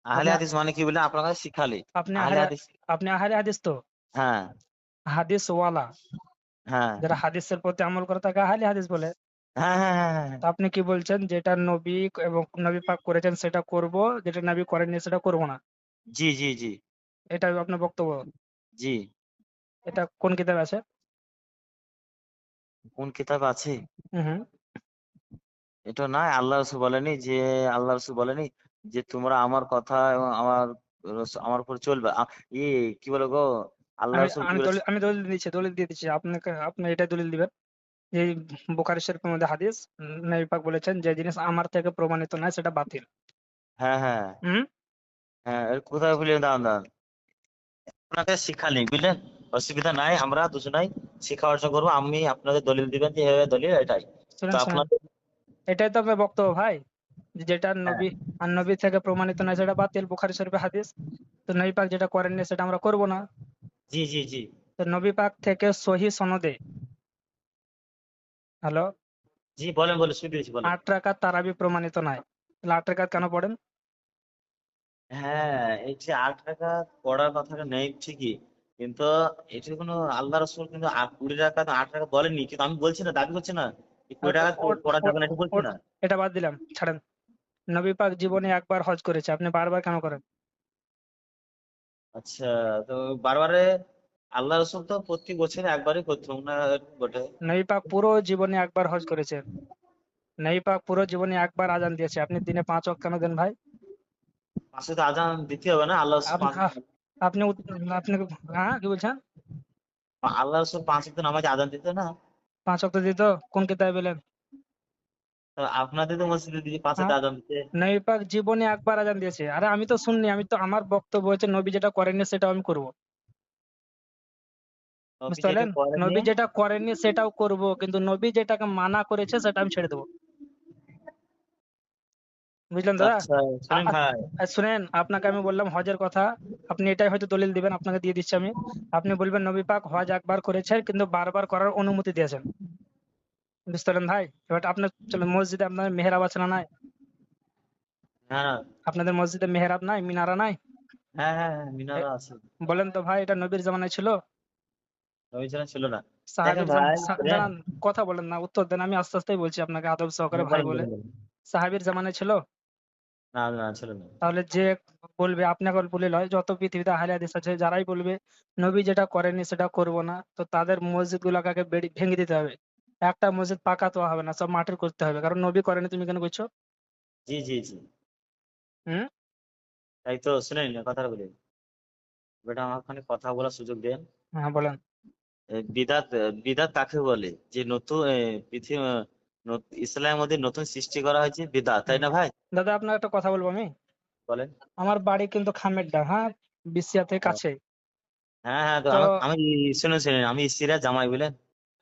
আহলে আপনি হাদিস মানে কি বলে আপনার কাছে শিখালে? আপনি আহলে আহলে হাদিস। আপনি আহলে হাদিস তো? হ্যাঁ, হাদিস ওয়ালা, হ্যাঁ, যারা হাদিসের প্রতি আমল করে তাকে আহলে হাদিস বলে। হ্যাঁ, হ্যাঁ, হ্যাঁ, হ্যাঁ, হ্যাঁ। তো আপনি কি বলছেন, যেটা নবী এবং নবী পাক করেছেন সেটা করব, যেটা নবী করেননি সেটা করব না, জি, জি, জি, এটা আপনার বক্তব্য? জি। এটা কোন কিতাবে আছে? কোন কিতাব আছে? হুম হুম। এটা নয়, আল্লাহ রসুল বলেনি যে, আল্লাহ রসুল বলেনি যে তোমরা আমার কথা এবং আমার উপর চলবে। কি বলে গো, আল্লাহ আমি রসুল কি আমি বলেছে? দলিল আমি দলিল দিচ্ছি, দলিল দিয়ে দিচ্ছি আপনাকে। আপনি এটাই দলিল দিবেন যে বুখারী শরীফের মধ্যে হাদিস, নবী পাক বলেছেন যে জিনিস আমার থেকে প্রমাণিত নয় সেটা বাতিল। হ্যাঁ, হ্যাঁ, হুম। হ্যাঁ, এর কোথায় বলি, দাঁড়ান দাঁড়ান, আপনাকে শিখালি বুঝলেন, অসুবিধা নাই, আমরা দুজনাই শিক্ষা অর্জন করবো। আমি আপনাদের দলিল দিবেন যে এভাবে দলিল এটাই। তো শুনেন শুনেন, আপনাদের। এটাই তো আপনার বক্তব্য ভাই, যে যেটা হ্যাঁ, নবী আর নবী থেকে প্রমাণিত নয় সেটা বাতিল, বুখারী শরীফের হাদিস। তো নবী পাক যেটা করেননি সেটা আমরা করব না। জি, জি, জি, তো নবী পাক থেকে সহি সনদে, হ্যালো, জি, বলেন বলেন, শুনতেছি, বলেন। 8 রাকাত তারাবি প্রমাণিত নয়, তাহলে 8 রাকাত কেন পড়েন? হ্যাঁ, এই যে 8 টাকা পড়ার কথাটা নেই ঠিকই, কিন্তু এটা কোনো আল্লাহ রসুল কিন্তু 20 টাকা 8 টাকা বলেননি, কিন্তু আমি বলছি না, দাবি করছি না যে আর 20 টাকা ও- পড়া ও- যাবে না, এটা বলছি ও- না। এটা বাদ দিলাম, ছাড়েন। নবী পাক জীবনে একবার হজ করেছে, আপনি বারবার কেন করেন? আচ্ছা, তো বারবারে আল্লাহ রসুল তো প্রতি বছরে একবারই করতো না, এরকম বটে। নবী পাক পুরো জীবনে একবার হজ করেছেন। নবী পাক পুরো জীবনে একবার আজান দিয়েছে, আপনি দিনে 5 ওয়াক্ত কেন দেন ভাই? পাঁচে তো আজান দিতে হবে না, আল্লাহ রসুল আপনি আপনি আপনি হ্যাঁ কি বলছেন? আল্লাহ রসুল 5 ওয়াক্ত নামাজ আজান দিতে না। 5 ওয়াক্ত দিত? কোন কিতাবে পেলেন? তো আপনাদের তো মসজিদে দিয়ে 5 ওয়াক্ত হ্যাঁ, আজান দিতে। নবী পাক জীবনে একবার আজান দিয়েছে। আরে আমি তো শুননি, আমি তো, আমার বক্তব্য হচ্ছে নবী যেটা করেননি সেটাও আমি করব। নবী বুঝতে যেটা পারলেন? করেননি। নবী যেটা করেননি সেটাও করব, কিন্তু নবী যেটাকে মানা করেছে সেটা আমি ছেড়ে দেবো। বুঝলেন দাদা? আচ্ছা, আ- শুনেন আ- ভাই। শুনেন, আপনাকে আমি বললাম হজের কথা, আপনি এটাই হয়তো দলিল দিবেন, আপনাকে দিয়ে দিচ্ছি আমি। আপনি বলবেন নবী পাক হজ একবার করেছে কিন্তু বারবার করার অনুমতি দিয়েছেন। বুঝতে পারলেন ভাই? এবার আপনার, চলো, মসজিদে আপনার মেহরাব আছে না নাই? হ্যাঁ, আপনাদের মসজিদে মেহরাব নাই, মিনারা নাই? হ্যাঁ, হ্যাঁ, হ্যাঁ, এ, মিনারা আছে। বলেন তো ভাই, এটা নবীর জামানায় ছিল? নবী ছাড়া ছিল না। দেখেন সাহাবীর ভাই, শুনেন। দাঁড়ান, কথা বলেন না, উত্তর দেন, আমি আস্তে আস্তেই বলছি আপনাকে আদব সহকারে হ্যাঁ, ভাই বলেন বলে। বলেন বলেন। সাহাবীর জামানায় ছিল? না, না, ছিল না। তাহলে যে বলবে, আপনাকে বলে লয়, যত পৃথিবীতে আহলে হাদিস আছে যারাই বলবে নবী যেটা করেনি সেটা করব না, তো তাদের মসজিদ গুলাকে আগে ভেঙে দিতে হবে। একটা মসজিদ পাকা তো হবে না, সব মাটির করতে হবে, কারণ নবী করেনি, তুমি কেন করছো? জি, জি, জি। হুম। তাই তো, শুনেন কথাটা বলি। বেটা আমার খানিক কথা বলার সুযোগ দেন। হ্যাঁ বলেন। বিদাত, বিদাত কাকে বলে? যে নতুন পৃথিবী, ইসলামের মধ্যে নতুন সৃষ্টি করা হয়েছে বিদাত, তাই হুম। না ভাই? দাদা আপনার একটা কথা বলবো আমি। বলেন। আমার বাড়ি কিন্তু খামেরডা, হ্যাঁ, বিসিয়া থেকে ও, কাছে। হ্যাঁ, হ্যাঁ, তো তো আমি শুনুন শুনুন, আমি স্ত্রীরা জামাই বুঝলেন।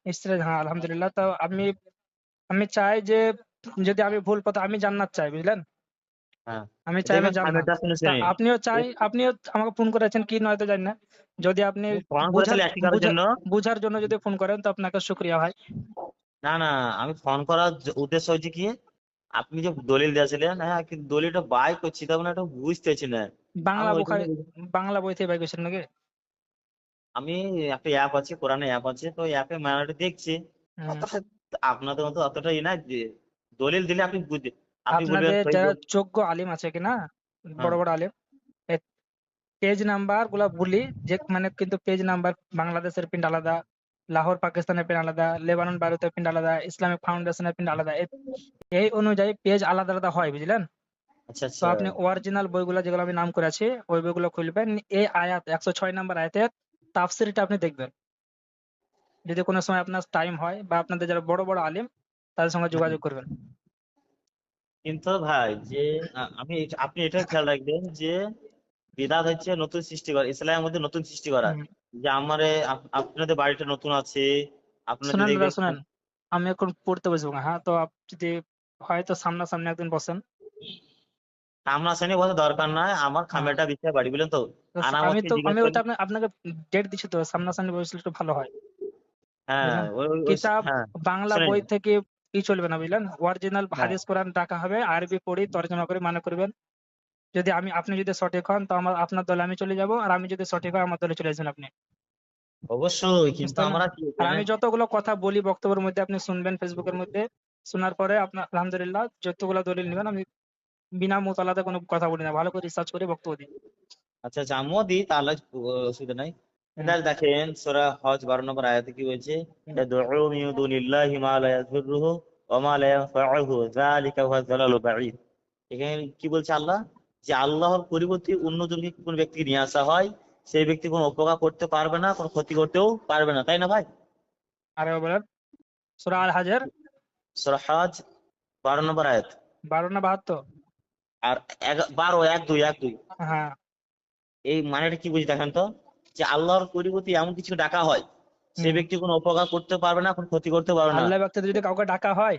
স্ত্রী, হ্যাঁ আলহামদুলিল্লাহ। তো আমি আমি চাই যে, যদি আমি ভুল পথে, আমি জান্নাত চাই, বুঝলেন? হ্যাঁ, আমি চাই আমি দেখবেন জান্নাত। খামেরটা, শুনে তা শুনে আপনিও চাই, আপনিও আমাকে ফোন করেছেন কি নয় তো জানি না। যদি আপনি ফোন বুঝার করেছিল একটি কারোর বুঝার জন্য। বুঝার জন্য যদি ফোন করেন তো আপনাকে শুক্রিয়া ভাই। না, না, আমি ফোন করার উদ্দেশ্য হচ্ছে কি, আপনি যে দলিল দিয়েছিলেন, হ্যাঁ, কিন্তু দলিলটা বাই করছি তখন একটু বুঝতেছি না। আমি বাংলা ওই জন্য বুখারী, বাংলা বই থেকে বাই করছেন নাকি? আমি একটা অ্যাপ আছে, কোরআনে অ্যাপ আছে, তো অ্যাপে মানাটা দেখছি। হুম। অতটা আপনাদের মতো অতটা ই না যে দলিল দিলে আপনি আপনি বলবেন আপনাদের সই যারা যোগ্য আলিম আছে কিনা, হ্যাঁ, বড় বড় আলিম, পেজ নাম্বার গুলা বলি, যে মানে কিন্তু পেজ নাম্বার বাংলাদেশের প্রিন্ট আলাদা, লাহোর পাকিস্তানের প্রিন্ট আলাদা, লেবানন ভারতের প্রিন্ট আলাদা, ইসলামিক ফাউন্ডেশনের প্রিন্ট আলাদা, এই অনুযায়ী পেজ আলাদা আলাদা হয়, বুঝলেন? আচ্ছা, তো আচ্ছা, আপনি অরিজিনাল বইগুলো যেগুলো আমি নাম করেছি ওই বইগুলো খুলবেন, এই আয়াত 106 নম্বর আয়াতের তাফসিরটা আপনি দেখবেন। যদি কোনো সময় আপনার টাইম হয় বা আপনাদের যারা বড় বড় আলিম তাদের সঙ্গে হ্যাঁ। যোগাযোগ করবেন। কিন্তু ভাই যে আপনি এটা খেয়াল রাখবেন যে বিদাত হচ্ছে নতুন সৃষ্টি করা, ইসলামের মধ্যে নতুন সৃষ্টি করা। হুম। যে আপনাদের বাড়িটা নতুন আছে, আপনাদের শুনেন দাদা দেখবেন। শুনেন, আমি এখন পড়তে বসবো না, হ্যাঁ, তো আপনি যদি হয়তো সামনাসামনি একদিন বসেন। সামনাসামনি বসে দরকার নাই, আমার হ্যাঁ, খামেরটা বিছায় বাড়ি বুঝলেন তো। তো আনামতকে জিজ্ঞেস আমি ওইটা করলে। আপনাকে ডেট দিচ্ছি, তো সামনাসামনি বসলে একটু ভালো হয়, হ্যাঁ, বুঝলেন? ওই কিতাব হ্যাঁ, বাংলা শুনেন। বই থেকে চলবে না, বুঝলেন? অরিজিনাল হ্যাঁ, হাদিস কোরআন ডাকা হবে, আরবি পড়ি তর্জমা করে মানে করবেন। যদি আপনি যদি সঠিক হন তো আপনার দলে আমি চলে যাব, আর আমি যদি সঠিক হয় আমার দলে চলে আসবেন আপনি। অবশ্যই, বুঝতে কিন্তু পারলেন? আমরা কি আর এখানে, আমি যতগুলো কথা বলি বক্তব্যের মধ্যে আপনি শুনবেন ফেসবুকের মধ্যে, শোনার পরে আপনার আলহামদুলিল্লাহ যতগুলো দলিল নেবেন আমি বিনা মোতালাতে কোনো কথা বলি না, ভালো করে রিসার্চ করে বক্তব্য দিই। আচ্ছা আচ্ছা আমিও দিই তাহলে, অসুবিধা নাই। হুম, এটা দেখেন সূরা হজ 12 নম্বর আয়াতে কি বলছে, হুম। ইয়াদউ মিন দুনিল্লাহি মা লা ইয়াযুররুহু ওয়া মা লা ইয়ানফাউহু যালিকা হুয়া যালালুল বাঈদ। এখানে কি বলছে আল্লাহ, যে আল্লাহর পরিবর্তে অন্যজনকে কোন ব্যক্তিকে নিয়ে আসা হয়, সেই ব্যক্তি কোনো উপকার করতে পারবে না, কোনো ক্ষতি করতেও পারবে না, তাই না ভাই? আরে বলেন, সূরা আল হাজর সূরা হজ 12 নম্বর আয়াত। 12 না 72? আর 12, 1-2 হ্যাঁ। এই মানেটা কি বুঝি দেখেন তো, যে আল্লাহর পরিবর্তে এমন কিছু ডাকা হয়, সে হুম। ব্যক্তি কোনো উপকার করতে পারবে না, কোনো ক্ষতি করতে পারবে না। আল্লাহ ব্যক্তিতে যদি কাউকে ডাকা হয়,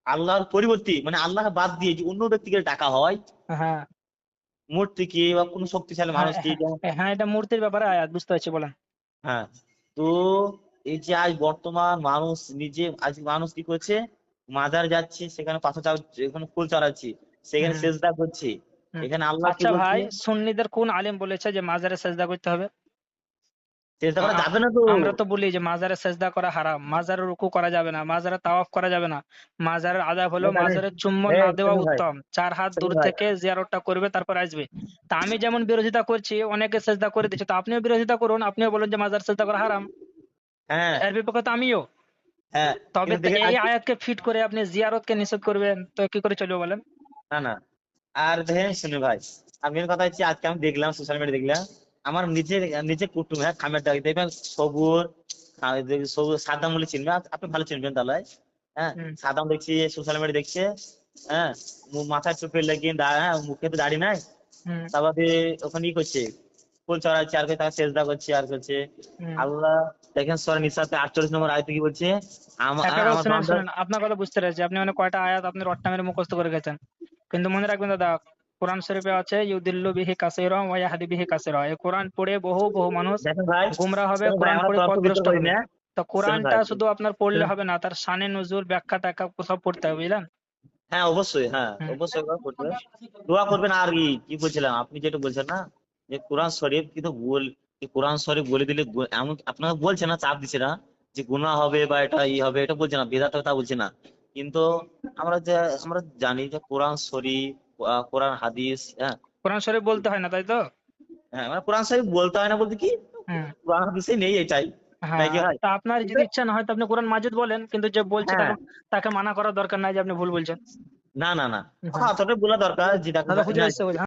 আল্লাহর পরিবর্তে মানে আল্লাহ বাদ দিয়ে যে অন্য ব্যক্তিকে ডাকা হয়, হ্যাঁ, মূর্তিকে বা কোনো শক্তিশালী হ্যাঁ, মানুষকে, হ্যাঁ, যেমন, হ্যাঁ, এটা মূর্তির ব্যাপারে আয়াত, বুঝতে পারছি, বলেন। হ্যাঁ। তো এই যে আজ বর্তমান মানুষ নিজে, আজ মানুষ কি করছে, মাজার যাচ্ছে, সেখানে পাথর এখানে ফুল চড়াচ্ছি, সেখানে হুম, সেজদা করছে। হুম। এখানে আল্লাহ কি আচ্ছা বলছে, ভাই, সুন্নিদের কোন আলেম বলেছে যে মাজারে সেজদা করতে হবে? সেজদা আ- করা আ- যাবে না তো। আমরা তো বলি যে মাজারে সেজদা করা হারাম, মাজারে রুকু করা যাবে না, মাজারে তাওয়াফ করা যাবে না। মাজারের আদাব হলো ভাই তাহলে, মাজারে চুম্বন না এই দেওয়া শোনো ভাই, উত্তম, 4 হাত দূর শোনো ভাই, থেকে জিয়ারতটা করবে তারপর আসবে। তা আমি যেমন বিরোধিতা করছি, অনেকে সেজদা করে দিচ্ছে, তো আপনিও বিরোধিতা করুন, আপনিও বলুন যে মাজার সেজদা করা হারাম। হ্যাঁ এর বিপক্ষে তো আমিও। হ্যাঁ, তবে কিন্তু তো দেখেন এই আজ, আয়াতকে ফিট করে আপনি জিয়ারতকে নিষেধ করবেন, তো কি করে চলবে বলেন? না না, আর দেখেন শুনে ভাই, আমি মেন কথা হচ্ছে আজকে আমি দেখলাম সোশ্যাল মিডিয়া, দেখলাম আমার নিজের নিজের কুটুম, হ্যাঁ, খামের দাগ দেখবেন সবুর, সবুর সাদ্দাম বলে চিনবেন, আপনি ভালো চিনবেন তাহলে। হ্যাঁ, হুম, সাদ্দাম দেখছি সোশ্যাল মিডিয়া দেখছে, হ্যাঁ, মাথায় টুপি লাগিয়ে হ্যাঁ, মুখে তো দাড়ি নাই, হুম, তারপরে ওখানে ই করছে, ফুল চড়াচ্ছে, আর তার সেজদা করছে আর করছে। হুম। আল্লাহ দেখেন সূরা নিসাতে 48 নম্বর আয়াতে কি বলছে, একটা কথা আমার শুনেন, বান্দা, শুনেন, আপনার কথা বুঝতে পেরেছি, আপনি মানে কয়টা আয়াত আপনি রট্টা মেরে মুখস্থ করে গেছেন। কিন্তু মনে রাখবেন দাদা, কোরআন শরীফে আছে ইউদিল্লু বিহি কাসীরা ওয়া ইয়াহদি বিহি কাসীরা। এই কোরআন পড়ে বহু বহু মানুষ দেখেন ভাই, গোমরা হবে, শোনো ভাই, কোরআন আমরা পড়ে তর্ক বিতর্ক পথভ্রষ্ট করি হবে। না। তো শোনো কোরআনটা ভাই, শুধু আপনার পড়লে শোনো, হবে না, তার শানে নুজুল, ব্যাখ্যা ট্যাখ্যা সব পড়তে হবে, বুঝলেন? হ্যাঁ অবশ্যই, হ্যাঁ হুম। অবশ্যই একবার করতে হবে। দোয়া করবেন। আর কি কি বলছিলাম, আপনি যেটা বলছেন না, যে কোরআন শরীফ কিন্তু এই কোরআন শরীফ বলে দিলে এমন আপনারা বলছে না, চাপ দিচ্ছে না যে গুনাহ হবে বা এটা ই হবে, এটা বলছে না, বেদাত হবে তা বলছে না। কিন্তু আমরা যে, আমরা জানি যে কোরআন শরীফ, কোরআন হাদিস, হ্যাঁ, কোরআন শরীফ বলতে হয় না, তাই তো? হ্যাঁ, মানে কোরআন শরীফ বলতে হয় না বলতে কি, হুম। কোরআন হাদিসে নেই এটাই, নাকি হ্যাঁ, ভাই? তা আপনার কিন্তু, যদি ইচ্ছা না হয় তো আপনি কোরআন মাজিদ বলেন, কিন্তু যে বলছে হ্যাঁ, তাকে তাকে মানা করার দরকার নাই যে আপনি ভুল বলছেন। না না না, হ্যাঁ। অতটাই বলা দরকার যে দেখো দাদা হুজুর না, এসে বলছে।